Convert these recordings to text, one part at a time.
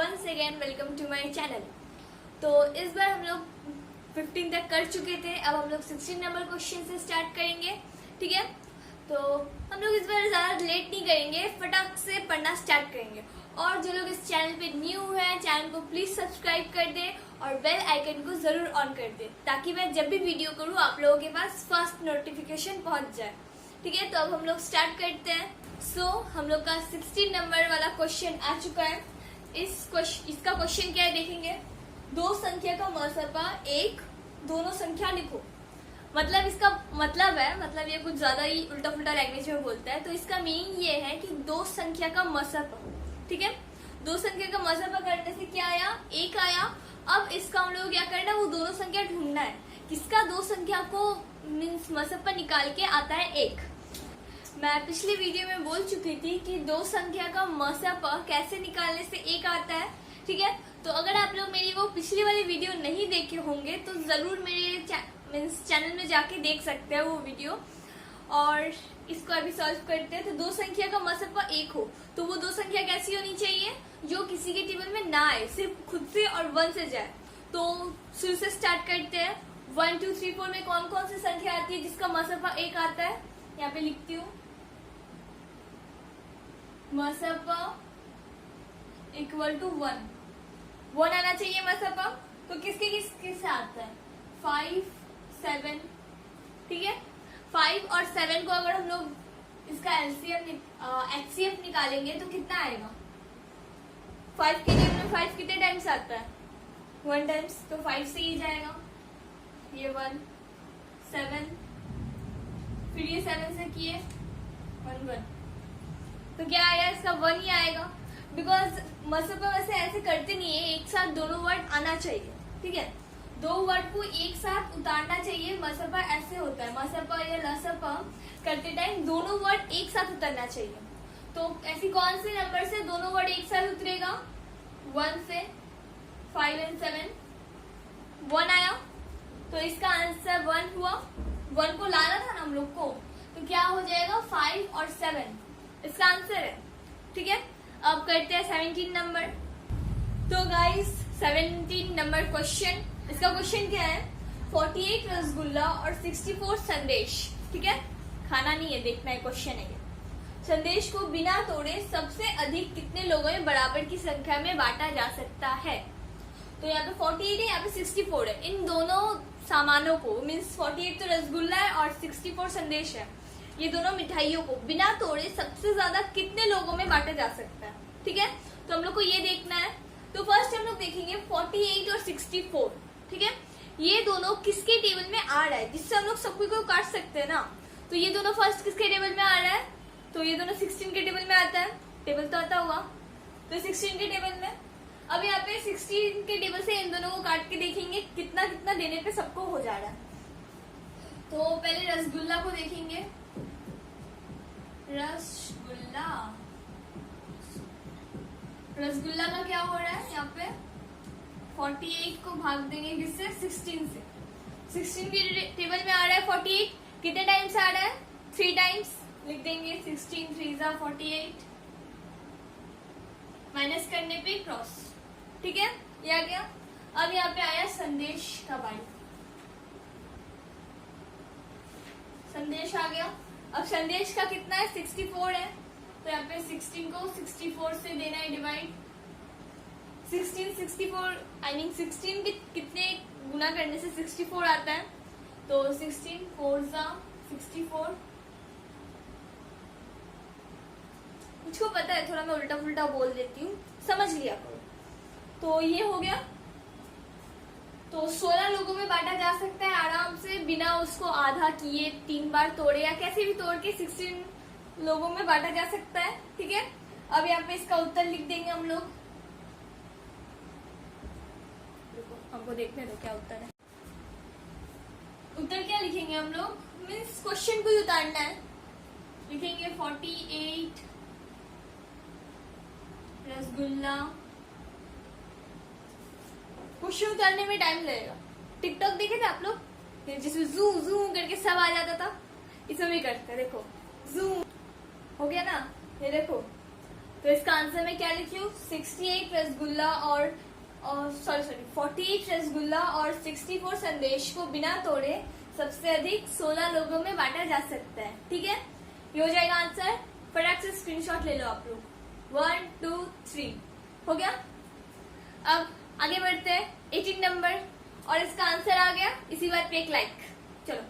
Once again welcome to my channel. तो इस बार हम लोग 15 तक कर चुके थे, अब हम लोग 16 नंबर क्वेश्चन से स्टार्ट करेंगे। ठीक है, तो हम लोग इस बार ज़्यादा लेट नहीं करेंगे, फटाक से पढ़ना स्टार्ट करेंगे। और जो लोग इस चैनल पे न्यू हैं, चैनल को प्लीज़ सब्सक्राइब कर दें और बेल आइकन को ज़रूर ऑन कर दें, ताकि मैं जब भी वीडियो करूँ आप लोगों के पास फर्स्ट नोटिफिकेशन पहुँच जाए। ठीक है, तो अब हम लोग स्टार्ट करते हैं। हम लोग का 16 नंबर वाला क्वेश्चन आ चुका है। इसका क्वेश्चन क्या है देखेंगे। दो संख्या का मसफा एक, दोनों संख्या लिखो। मतलब इसका मतलब ये कुछ ज्यादा ही उल्टा पुल्टा लैंग्वेज में बोलता है। तो इसका मीनिंग ये है कि दो संख्या का मसफा, ठीक है, दो संख्या का मसफा करने से क्या आया, एक आया। अब इसका हम लोग क्या करना है, वो दोनों संख्या ढूंढना है। किसका दो संख्या को मीन्स मसफा निकाल के आता है एक। मैं पिछली वीडियो में बोल चुकी थी कि दो संख्या का मसफा कैसे निकालने से एक आता है। ठीक है, तो अगर आप लोग मेरी वो पिछली वाली वीडियो नहीं देखे होंगे तो जरूर मेरे चैनल में जाके देख सकते हैं वो वीडियो। और इसको अभी सॉल्व करते हैं। तो दो संख्या का मसफा एक हो तो वो दो संख्या कैसी होनी चाहिए, जो किसी के टेबल में ना आए, सिर्फ खुद से और 1 से जाए। तो शुरू से स्टार्ट करते हैं। 1 2 3 4 में कौन कौन सी संख्या आती है जिसका मसफा एक आता है। यहाँ पे लिखती हूँ, मसफा इक्वल टू 1 आना चाहिए मसफा। तो किसके से आता है, 5 7। ठीक है, 5 और 7 को अगर हम लोग इसका HCF निकालेंगे तो कितना आएगा। 5 के टेबल में 5 कितने टाइम्स आता है, 1 टाइम्स। तो 5 से ही जाएगा ये 1 7, फिर ये 7 से किए 1 1, तो क्या आएगा, इसका 1 ही आएगा। बिकॉज मसफा वैसे ऐसे करते नहीं है, एक साथ दोनों वर्ड आना चाहिए। ठीक है, दो वर्ड को एक साथ उतारना चाहिए। मसफा ऐसे होता है, मसफा या लसफा करते टाइम दोनों वर्ड एक साथ उतरना चाहिए। तो ऐसी कौन से नंबर से दोनों वर्ड एक साथ उतरेगा, 1 से 5 और 7 1 आया। तो इसका आंसर 1 हुआ। 1 को लाना था ना हम लोग को, तो क्या हो जाएगा 5 और 7 इसका आंसर है। ठीक है, अब करते हैं 17 नंबर। तो गाइस 17 नंबर क्वेश्चन, इसका क्वेश्चन क्या है, 48 रसगुल्ला और 64 संदेश। ठीक है, खाना नहीं है, देखना है क्वेश्चन है ये। संदेश को बिना तोड़े सबसे अधिक कितने लोगों में बराबर की संख्या में बांटा जा सकता है। तो यहाँ पे 48 है, यहाँ पे 64 है। इन दोनों सामानों को मीन्स 48 तो रसगुल्ला है और 64 संदेश है, ये दोनों मिठाइयों को बिना तोड़े सबसे ज्यादा कितने लोगों में बांटा जा सकता है। ठीक है, तो हम लोग को ये देखना है। तो फर्स्ट हम लोग देखेंगे 48 और 64। ठीक है, ये दोनों किसके टेबल में आ रहा है, जिससे हम लोग सबको को काट सकते हैं ना। तो ये दोनों फर्स्ट किसके टेबल में आ रहा है, तो ये दोनों 16 के टेबल में आता है। टेबल तो आता होगा, तो 16 के टेबल में। अब यहाँ पे 16 के टेबल से इन दोनों को काट के देखेंगे कितना कितना देने पे सबको हो जा रहा है। तो पहले रसगुल्ला को देखेंगे। रसगुल्ला का क्या हो रहा है, यहाँ पे 48 को भाग देंगे किससे, 16 से। 16 के टेबल में आ रहा है 48, कितने टाइम्स आ रहा है, 3 टाइम्स। लिख देंगे 16 3 जा 48, माइनस करने पे क्रॉस। ठीक है, ये आ गया। अब यहाँ पे आया संदेश का बारी, संदेश आ गया। अब संदेश का कितना है, 64 है। तो यहाँ पे 16 को 64 से देना है डिवाइड। 16 कितने गुना करने से 64 आता है। तो 16 4 जा 64। मुझको पता है थोड़ा मैं उल्टा पुल्टा बोल देती हूँ, समझ लिया करो। तो ये हो गया। तो 16 लोगों में बांटा जा सकता है आराम से, बिना उसको आधा किए 3 बार तोड़े या कैसे भी तोड़ के 16 लोगों में बांटा जा सकता है। ठीक है, अब यहाँ पे इसका उत्तर लिख देंगे हम लोग। हमको देखने दो क्या उत्तर है। उत्तर क्या लिखेंगे हम लोग, मीन्स क्वेश्चन को ही उतारना है। लिखेंगे 48 रसगुल्ला। क्वेश्चन उतारने में टाइम लगेगा। टिकटॉक देखे थे आप लोग, जिसमें जूम जूम करके सब आ जाता था, इसमें भी करते हैं। देखो जूम हो गया ना, ये देखो तो इसका आंसर मैं क्या लिखी हूँ, 68 रसगुल्ला और 48 रसगुल्ला और 64 संदेश को बिना तोड़े सबसे अधिक 16 लोगों में बांटा जा सकता है। ठीक है, ये हो जाएगा आंसर। फटाक से स्क्रीनशॉट ले लो आप लोग। 1 2 3 हो गया। अब आगे बढ़ते हैं 18 नंबर, और इसका आंसर आ गया। इसी बात पे एक लाइक। चलो,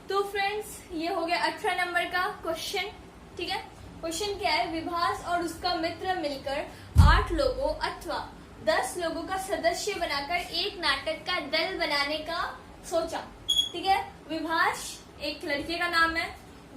तो फ्रेंड्स ये हो गया 18 नंबर का क्वेश्चन। ठीक है, क्वेश्चन क्या है, विभास और उसका मित्र मिलकर 8 लोगों अथवा 10 लोगों का सदस्य बनाकर एक नाटक का दल बनाने का सोचा। ठीक है, विभास एक लड़के का नाम है,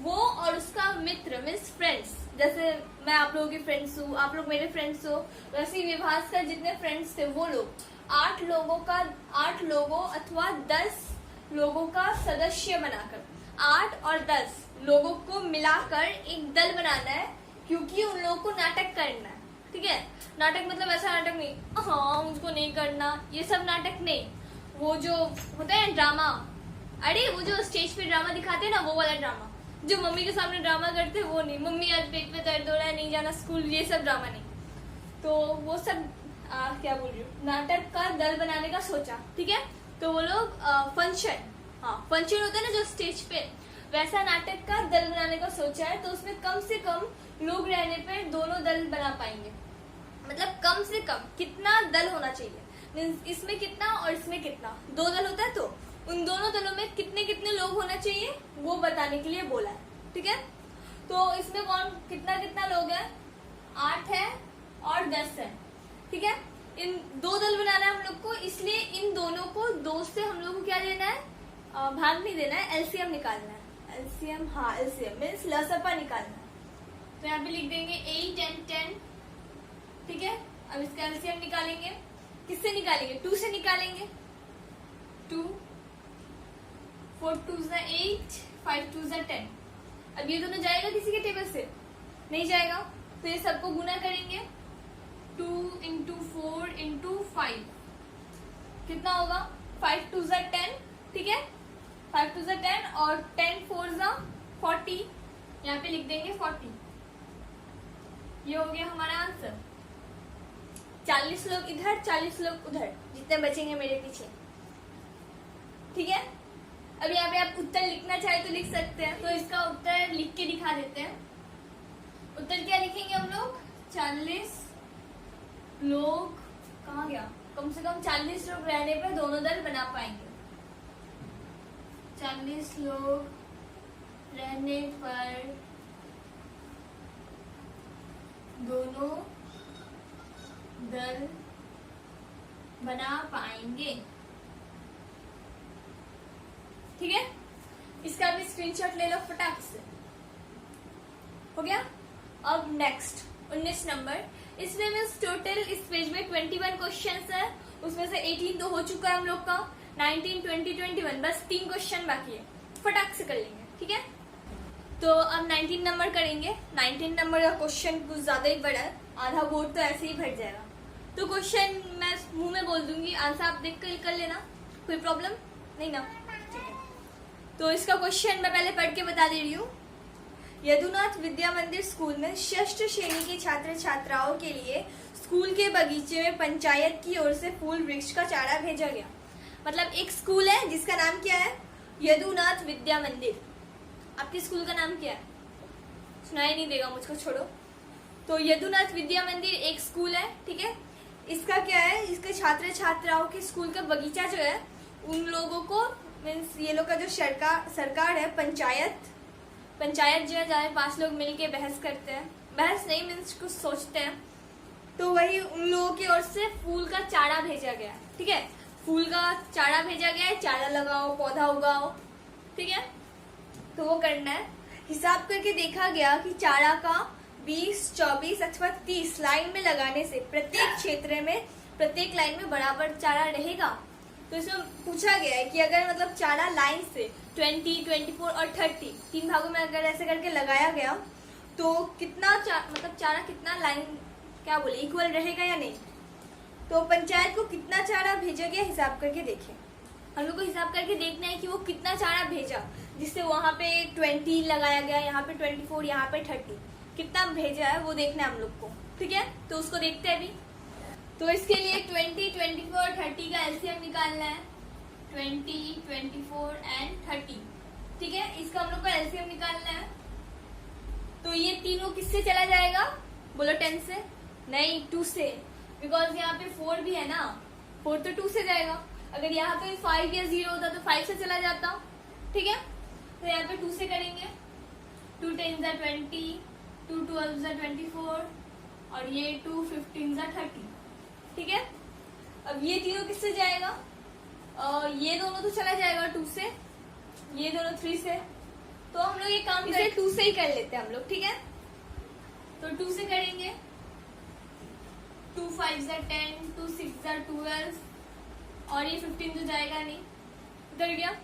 वो और उसका मित्र मीन्स फ्रेंड्स, जैसे मैं आप लोगों के फ्रेंड्स हूँ, आप लोग मेरे फ्रेंड्स हो, वैसे ही विभास का जितने फ्रेंड्स थे वो लोग 8 लोगों अथवा 10 लोगों का सदस्य बनाकर 8 और 10 लोगों को मिलाकर एक दल बनाना है, क्योंकि उन लोगों को नाटक करना है। ठीक है, नाटक मतलब ऐसा नाटक नहीं, हाँ मुझको नहीं करना, ये सब नाटक नहीं। वो जो होता है ड्रामा, अरे वो जो स्टेज पे ड्रामा दिखाते हैं ना, वो वाला ड्रामा, जो मम्मी के सामने ड्रामा करते हैं वो नहीं, मम्मी आज पेट में दर्द हो रहा है नहीं जाना स्कूल, ये सब ड्रामा नहीं। तो वो सब क्या बोल रही हूँ, नाटक का दल बनाने का सोचा। ठीक है, तो वो लोग फंक्शन, हाँ फंक्शन होता है ना जो स्टेज पे, वैसा नाटक का दल बनाने का सोचा है। तो उसमें कम से कम लोग रहने पर दोनों दल बना पाएंगे। मतलब कम से कम कितना दल होना चाहिए, मीन्स इसमें कितना और इसमें कितना, 2 दल होता है, तो उन दोनों दलों में कितने कितने लोग होना चाहिए वो बताने के लिए बोला है। ठीक है, तो इसमें कौन कितना कितना लोग हैं, 8 है और 10 है। ठीक है, इन 2 दल बनाना है हम लोग को, इसलिए इन दोनों को 2 से हम लोग को क्या लेना है, भाग नहीं देना है, एलसीएम निकालना है। एलसीएम, हाँ एलसीएम मीन्स लसपा निकालना है। तो यहाँ पे लिख देंगे 8 and 10। ठीक है, अब इसका एलसीएम निकालेंगे, किससे निकालेंगे, 2 से निकालेंगे। 2 4 2 8 5 2 10। अब ये दोनों जाएगा किसी के टेबल से, नहीं जाएगा, तो ये सबको गुना करेंगे। 2 into 4 into 5 कितना होगा, 5 2 10। ठीक है, 5 2 10 और 10 4 40, यहाँ पे लिख देंगे 40। ये हो गया हमारा आंसर। 40 लोग इधर 40 लोग उधर, जितने बचेंगे मेरे पीछे। ठीक है, अब यहाँ पे आप उत्तर लिखना चाहे तो लिख सकते हैं, तो इसका उत्तर लिख के दिखा देते हैं। उत्तर क्या लिखेंगे हम लोग, 40 लोग, कहाँ गया, कम से कम 40 लोग रहने पर दोनों दल बना पाएंगे। 40 लोग रहने पर दोनों दल बना पाएंगे। ठीक है, इसका भी स्क्रीनशॉट ले लो फटाक से। हो गया। अब नेक्स्ट 19 नंबर, इसमें मीन्स टोटल इस पेज में 21 क्वेश्चंस है, उसमें से 18 तो हो चुका है हम लोग का, 19 20 21 बस 3 क्वेश्चन बाकी है, फटाक से कर लेंगे। ठीक है, तो अब 19 नंबर करेंगे। 19 नंबर का क्वेश्चन कुछ ज्यादा ही बड़ा है, आधा बोर्ड तो ऐसे ही भर जाएगा। तो क्वेश्चन मैं मुंह में बोल दूंगी, आंसर आप देख कर लेना, कोई प्रॉब्लम नहीं ना। ठीक है, तो इसका क्वेश्चन मैं पहले पढ़ के बता दे रही हूँ। यदुनाथ विद्या मंदिर स्कूल में 6th श्रेणी के छात्र छात्राओं के लिए स्कूल के बगीचे में पंचायत की ओर से फूल वृक्ष का चारा भेजा गया। मतलब एक स्कूल है जिसका नाम क्या है, यदुनाथ विद्या मंदिर। आपके स्कूल का नाम क्या है, सुनाई नहीं देगा मुझको, छोड़ो। तो यदुनाथ विद्या मंदिर एक स्कूल है। ठीक है, इसका क्या है, इसके छात्र छात्राओं के स्कूल का बगीचा जो है, उन लोगों को मीन्स ये लोग का जो सरकार है, पंचायत जो है, जहाँ 5 लोग मिलके बहस करते हैं, बहस नहीं मीन्स कुछ सोचते हैं, तो वही उन लोगों की ओर से फूल का चारा भेजा गया। ठीक है, फूल का चारा भेजा गया है, चारा लगाओ, पौधा उगाओ। ठीक है, तो वो करना है। हिसाब करके देखा गया कि चारा का 20, 24 अथवा 30 लाइन में लगाने से प्रत्येक लाइन में बराबर चारा रहेगा। तो इसमें पूछा गया है कि अगर मतलब चारा लाइन से 20, 24 और 30 3 भागों में अगर ऐसे करके लगाया गया तो कितना मतलब चारा कितना लाइन क्या बोले इक्वल रहेगा या नहीं। तो पंचायत को कितना चारा भेजा गया हिसाब करके देखें। हम लोग को हिसाब करके देखना है कि वो कितना चारा भेजा, जिससे वहां पे 20 लगाया गया, यहाँ पे 24, यहाँ पे 30। कितना भेजा है वो देखना है हम लोग को, ठीक है। तो उसको देखते हैं अभी। तो इसके लिए 20, 24, 30 का एलसीएम निकालना है। 20, 24 एंड 30, ठीक है। इसका हम लोग को एलसीएम निकालना है। तो ये तीनों किससे चला जाएगा, बोलो 10 से, नहीं 2 से, बिकॉज यहाँ पे 4 भी है ना, 4 तो 2 से जाएगा। अगर यहाँ पे 5 या 0 होता तो 5 से चला जाता, ठीक है। तो यहाँ पे 2 से करेंगे। 2 10 ज़ा 20, 2 12 ज़ा 24 और ये 2 15 ज़ा 30, ठीक है। अब ये तीनों किससे जाएगा, ये दोनों तो चला जाएगा 2 से, ये दोनों 3 से। तो हम लोग ये काम इसे 2 से ही कर लेते हैं हम लोग, ठीक है। तो 2 से करेंगे। 2 5 ज़ा 10, 2 6 ज़ा 12 और ये 15 तो जाएगा नहीं, उधर गया।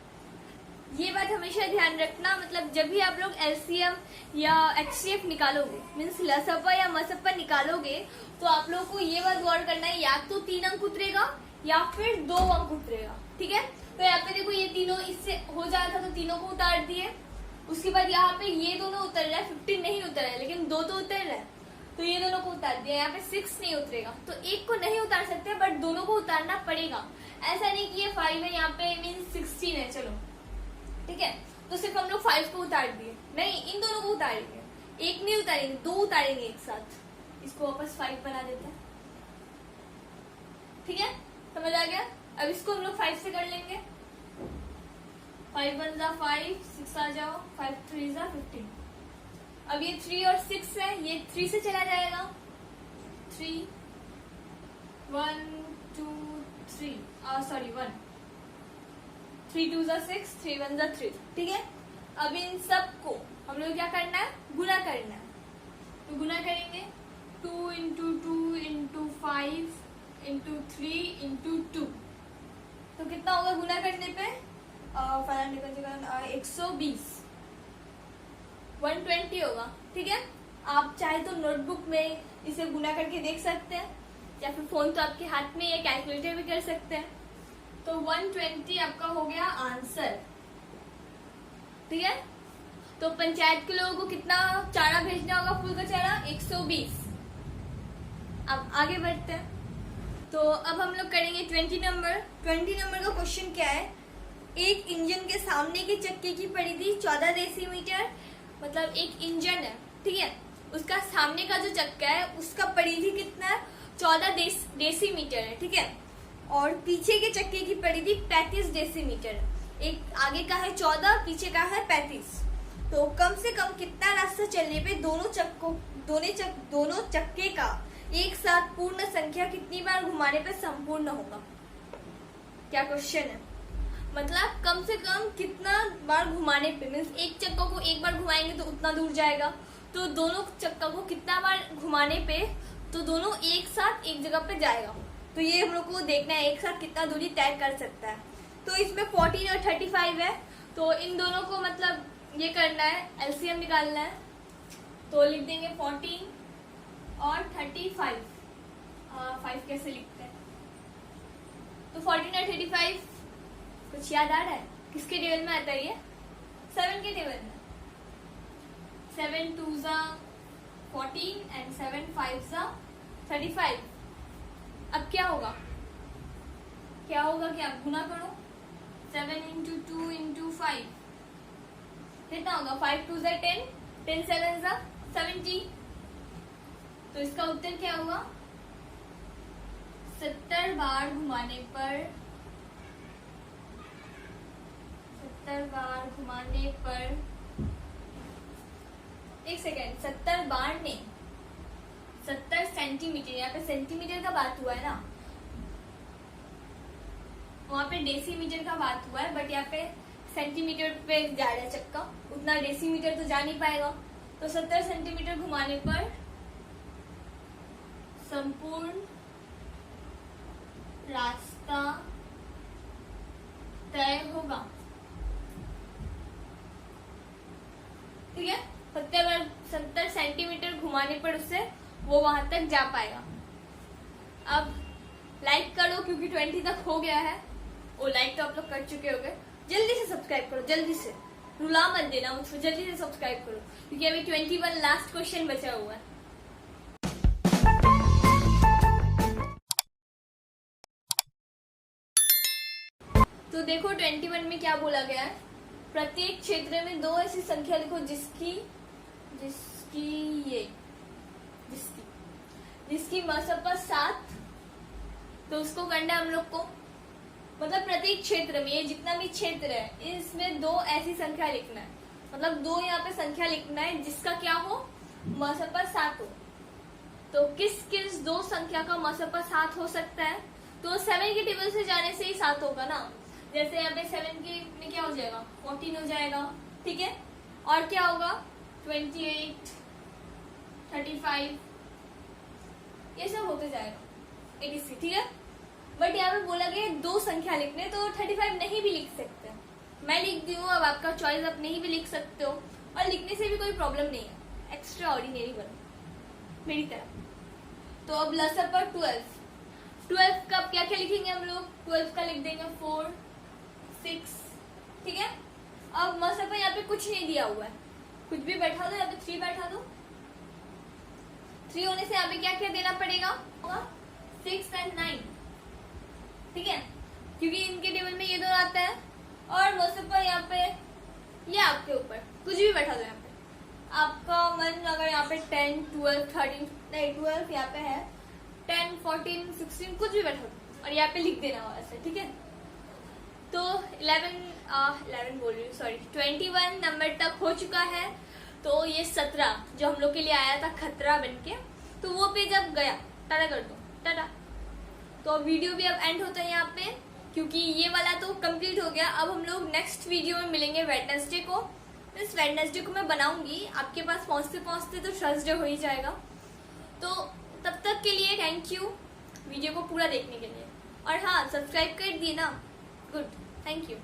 ये बात हमेशा ध्यान रखना, मतलब जब भी आप लोग एलसीएम या एचसीएफ निकालोगे, मीन्स लसपा या मसपा निकालोगे, तो आप लोग को ये बात गौर करना है, या तो 3 अंक उतरेगा या फिर 2 अंक उतरेगा, ठीक है। तो यहाँ पे देखो ये तीनों इससे हो जाता था तो तीनों को उतार दिए। उसके बाद यहाँ पे ये दोनों उतर रहा है, 15 नहीं उतर रहा है लेकिन 2 तो उतर रहा है, तो ये दोनों को उतार दिया। यहाँ पे 6 नहीं उतरेगा, तो एक को नहीं उतार सकते बट दोनों को उतारना पड़ेगा। ऐसा नहीं कि ये 5 है, यहाँ पे मीन्स 16 है, चलो ठीक है। तो सिर्फ हम लोग 5 को उतार दिए, नहीं इन दोनों को उतारेंगे, एक नहीं उतारेंगे, 2 उतारेंगे एक साथ। इसको वापस 5 बना देते हैं, ठीक है, समझ आ गया। अब इसको हम लोग 5 से कर लेंगे। 5 1 ज़ा 5, 6 आ जाओ, 5 3 ज़ा 15। अब ये 3 और 6 है, ये 3 से चला जाएगा। 3 1 2 3 सॉरी 1 3 2 ज़ा 6, 3 1 ज़ा 3, ठीक है। अब इन सब को हम लोग क्या करना है, गुना करना है। तो गुना करेंगे 2 इंटू 2 इंटू 5 इंटू 3 इंटू 2। तो कितना होगा गुना करने पे, 120 120 होगा, ठीक है। आप चाहे तो नोटबुक में इसे गुना करके देख सकते हैं, या फिर फोन तो आपके हाथ में, या कैलकुलेटर भी कर सकते हैं। तो 120 आपका हो गया आंसर, ठीक है। तो पंचायत के लोगों को कितना चारा भेजना होगा, फूल का चारा 120। अब आगे बढ़ते हैं। तो अब हम लोग करेंगे 20 नंबर। 20 नंबर का क्वेश्चन क्या है, एक इंजन के सामने के चक्के की परिधि 14 डेसीमीटर, मतलब एक इंजन है, ठीक है, उसका सामने का जो चक्का है उसका परिधि कितना है, 14 डेसीमीटर है, ठीक है। और पीछे के चक्के की परिधि 35 डेसीमीटर है। एक आगे का है 14, पीछे का है 35। तो कम से कम कितना रास्ता चलने पे दोनों चक्के का एक साथ पूर्ण संख्या कितनी बार घुमाने पे संपूर्ण होगा, क्या क्वेश्चन है। मतलब कम से कम कितना बार घुमाने पे, मीन्स एक चक्का को एक बार घुमाएंगे तो उतना दूर जाएगा, तो दोनों चक्का को कितना बार घुमाने पे तो दोनों एक साथ एक जगह पे जाएगा। तो ये हम लोग को देखना है एक साथ कितना दूरी तय कर सकता है। तो इसमें 14 और 35 है, तो इन दोनों को मतलब ये करना है, एलसीएम निकालना है। तो लिख देंगे 14 और 35। 5 कैसे लिखते हैं, तो 14 और 35 कुछ याद आ रहा है, किसके टेबल में आता है ये, 7 के टेबल में। 7 2 ज़ा 14 एंड 7 5 ज़ा 35। अब क्या होगा, कि आप गुना करो, 7 इंटू 2 इंटू 5 कितना होगा, 5 2 ज़ा 10, 10 7 ज़ा 70। तो इसका उत्तर क्या हुआ, 70 बार घुमाने पर 1 सेकेंड, 70 बार ने 70 सेंटीमीटर, यहाँ पे सेंटीमीटर का बात हुआ है ना, वहां पे डेसीमीटर का बात हुआ है, बट यहाँ पे सेंटीमीटर पे जा रहा है चक्का, उतना डेसीमीटर तो जा नहीं पाएगा। तो 70 सेंटीमीटर घुमाने पर संपूर्ण रास्ता तय होगा, ठीक है। 70 सेंटीमीटर घुमाने पर उससे वो वहां तक जा पाएगा। अब लाइक करो क्योंकि 20 तक हो गया है, वो लाइक तो आप लोग कर चुके होंगे। जल्दी से सब्सक्राइब करो, जल्दी से। रुला मत देना मुझको, जल्दी से सब्सक्राइब करो क्योंकि अभी 21 लास्ट क्वेश्चन बचा हुआ है। तो देखो 21 में क्या बोला गया है, प्रत्येक क्षेत्र में दो ऐसी संख्या लिखो जिसकी मसपा 7, तो उसको करना है हम लोग को, मतलब प्रत्येक क्षेत्र में, ये जितना भी क्षेत्र है इसमें दो ऐसी संख्या लिखना है, मतलब दो यहाँ पे संख्या लिखना है जिसका क्या हो, मसपा 7 हो। तो किस किस दो संख्या का मसपा 7 हो सकता है, तो 7 के टेबल से जाने से ही 7 होगा ना। जैसे यहाँ पे 7 के में क्या हो जाएगा, 14 हो जाएगा, ठीक है। और क्या होगा, 28, 35, ये सब होते जाएगा 86, ठीक है। बट यहाँ पे बोला गया दो संख्या लिखने, तो 35 नहीं भी लिख सकते, मैं लिख दी हूँ, अब आपका चॉइस, आप नहीं भी लिख सकते हो, और लिखने से भी कोई प्रॉब्लम नहीं है, एक्स्ट्रा ऑर्डिनरी बनो मेरी तरह। तो अब लसपा 12 का क्या क्या लिखेंगे हम लोग, 12 का लिख देंगे 4, 6, ठीक है। अब मसपा यहाँ पे कुछ नहीं दिया हुआ है, कुछ भी बैठा दो, यहाँ पे 3 बैठा दो, 3 होने से यहाँ पे क्या क्या देना पड़ेगा, 6 और 9, ठीक है, क्योंकि इनके टेबल में ये दो आता है। और मसपा यहाँ पे ये आपके ऊपर कुछ भी बैठा दो, यहाँ पे आपका मन, अगर यहाँ पे 10, 12, 13, नहीं 12 यहाँ पे है, 10, 14, 16 कुछ भी बैठा दो और यहाँ पे लिख देना हो ऐसे, ठीक है। तो 11 बोल रही हूँ, सॉरी 21 नंबर तक हो चुका है। तो ये 17 जो हम लोग के लिए आया था खतरा बनके, तो वो पेज अब गया, टाटा कर दो, टाटा। तो वीडियो भी अब एंड होता है यहाँ पे, क्योंकि ये वाला तो कंप्लीट हो गया। अब हम लोग नेक्स्ट वीडियो में मिलेंगे वेडनेसडे को। इस वेडनेसडे को मैं बनाऊंगी, आपके पास पहुंचते पहुंचते तो थर्सडे हो ही जाएगा। तो तब तक के लिए थैंक यू वीडियो को पूरा देखने के लिए, और हाँ सब्सक्राइब कर दिए ना, गुड, थैंक यू।